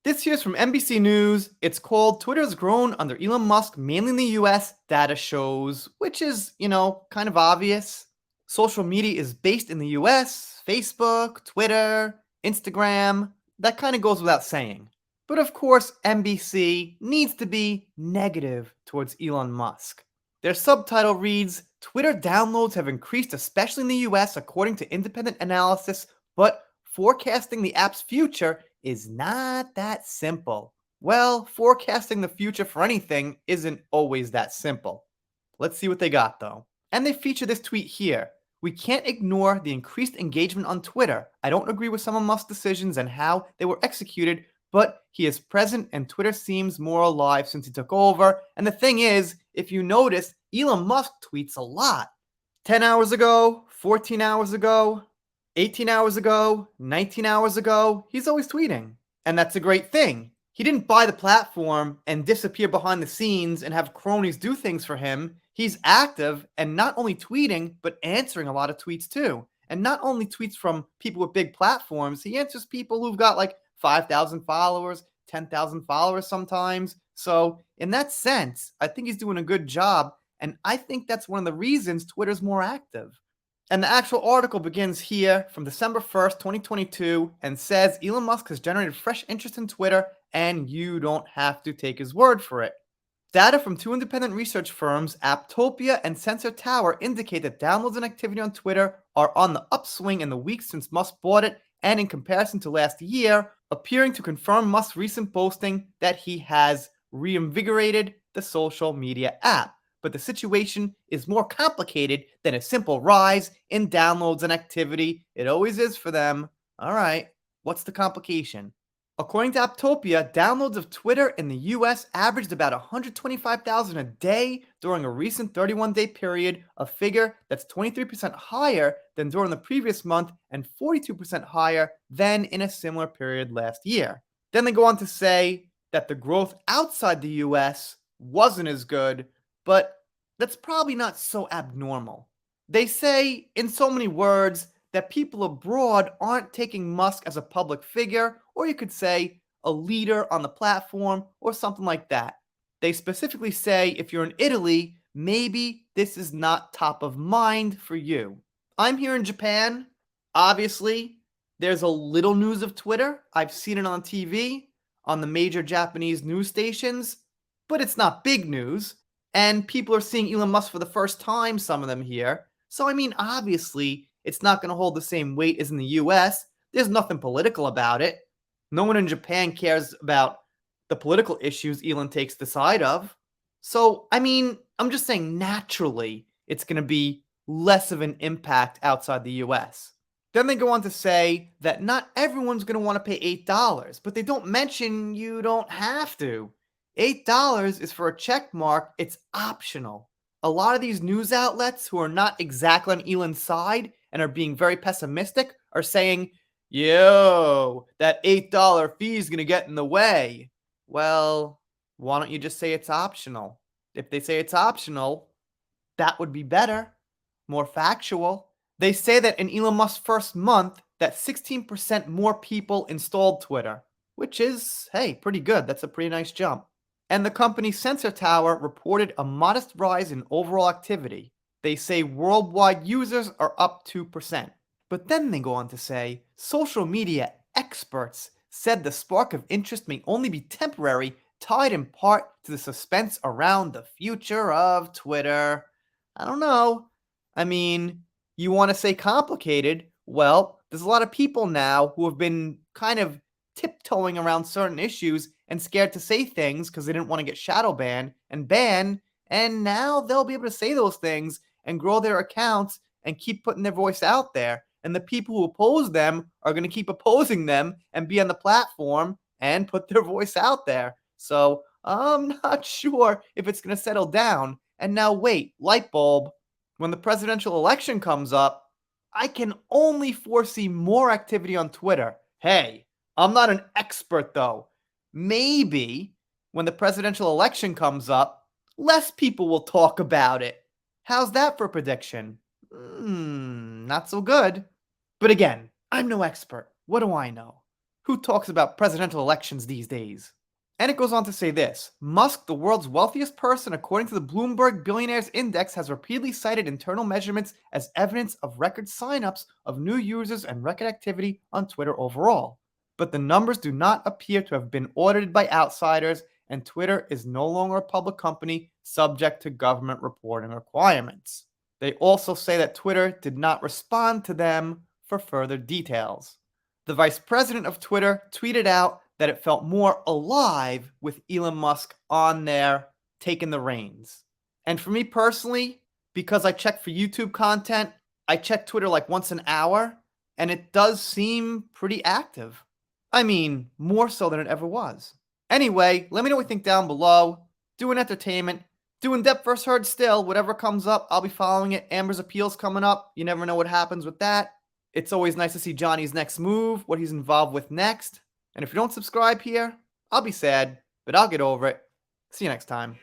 This here's from NBC News. It's called Twitter has grown under Elon Musk, mainly in the US, data shows, which is, kind of obvious. Social media is based in the US, Facebook, Twitter, Instagram. That kind of goes without saying. But of course, NBC needs to be negative towards Elon Musk. Their subtitle reads Twitter downloads have increased, especially in the US, according to independent analysis, but forecasting the app's future is not that simple. Well, forecasting the future for anything isn't always that simple. Let's see what they got though. And they feature this tweet here. We can't ignore the increased engagement on Twitter. I don't agree with some of Musk's decisions and how they were executed, but he is present and Twitter seems more alive since he took over. And the thing is, if you notice, Elon Musk tweets a lot. 10 hours ago, 14 hours ago, 18 hours ago, 19 hours ago, he's always tweeting. And that's a great thing. He didn't buy the platform and disappear behind the scenes and have cronies do things for him. He's active and not only tweeting, but answering a lot of tweets too. And not only tweets from people with big platforms, he answers people who've got like 5,000 followers, 10,000 followers sometimes. So, in that sense, I think he's doing a good job. And I think that's one of the reasons Twitter's more active. And the actual article begins here from December 1st, 2022, and says Elon Musk has generated fresh interest in Twitter, and you don't have to take his word for it. Data from two independent research firms, Apptopia and Sensor Tower, indicate that downloads and activity on Twitter are on the upswing in the weeks since Musk bought it, and in comparison to last year, appearing to confirm Musk's recent boasting that he has reinvigorated the social media app. But the situation is more complicated than a simple rise in downloads and activity. It always is for them. All right, what's the complication? According to Apptopia, downloads of Twitter in the US averaged about 125,000 a day during a recent 31-day period, a figure that's 23% higher than during the previous month and 42% higher than in a similar period last year. Then they go on to say that the growth outside the US wasn't as good, but that's probably not so abnormal. They say, in so many words, that people abroad aren't taking Musk as a public figure, or you could say a leader on the platform, or something like that. They specifically say if you're in Italy, maybe this is not top of mind for you. I'm here in Japan. Obviously, there's a little news of Twitter. I've seen it on TV, on the major Japanese news stations, but it's not big news. And people are seeing Elon Musk for the first time, some of them here. So, I mean, obviously, it's not going to hold the same weight as in the US. There's nothing political about it. No one in Japan cares about the political issues Elon takes the side of. So, I mean, I'm just saying naturally, it's going to be less of an impact outside the US. Then they go on to say that not everyone's going to want to pay $8, but they don't mention you don't have to. $8 is for a check mark, it's optional. A lot of these news outlets who are not exactly on Elon's side and are being very pessimistic are saying, yo, that $8 fee is going to get in the way. Well, why don't you just say it's optional? If they say it's optional, that would be better, more factual. They say that in Elon Musk's first month, that 16% more people installed Twitter, which is, hey, pretty good. That's a pretty nice jump. And the company's Sensor Tower reported a modest rise in overall activity. They say worldwide users are up 2%. But then they go on to say, social media experts said the spark of interest may only be temporary, tied in part to the suspense around the future of Twitter. I don't know. I mean, you want to say complicated? Well, there's a lot of people now who have been kind of tiptoeing around certain issues and scared to say things because they didn't want to get shadow banned and banned, and now they'll be able to say those things and grow their accounts and keep putting their voice out there. And the people who oppose them are going to keep opposing them and be on the platform and put their voice out there. So I'm not sure if it's going to settle down. And now wait, light bulb. When the presidential election comes up, I can only foresee more activity on Twitter. Hey, I'm not an expert though. Maybe when the presidential election comes up, less people will talk about it. How's that for a prediction? Not so good. But again, I'm no expert. What do I know? Who talks about presidential elections these days? And it goes on to say this: Musk, the world's wealthiest person, according to the Bloomberg Billionaires Index, has repeatedly cited internal measurements as evidence of record signups of new users and record activity on Twitter overall. But the numbers do not appear to have been audited by outsiders, and Twitter is no longer a public company subject to government reporting requirements. They also say that Twitter did not respond to them for further details. The vice president of Twitter tweeted out that it felt more alive with Elon Musk on there taking the reins. And for me personally, because I check for YouTube content, I check Twitter like once an hour, and it does seem pretty active. I mean, more so than it ever was. Anyway, let me know what you think down below. Doing entertainment, doing depth first heard still. Whatever comes up, I'll be following it. Amber's appeals coming up. You never know what happens with that. It's always nice to see Johnny's next move, what he's involved with next. And if you don't subscribe here, I'll be sad, but I'll get over it. See you next time.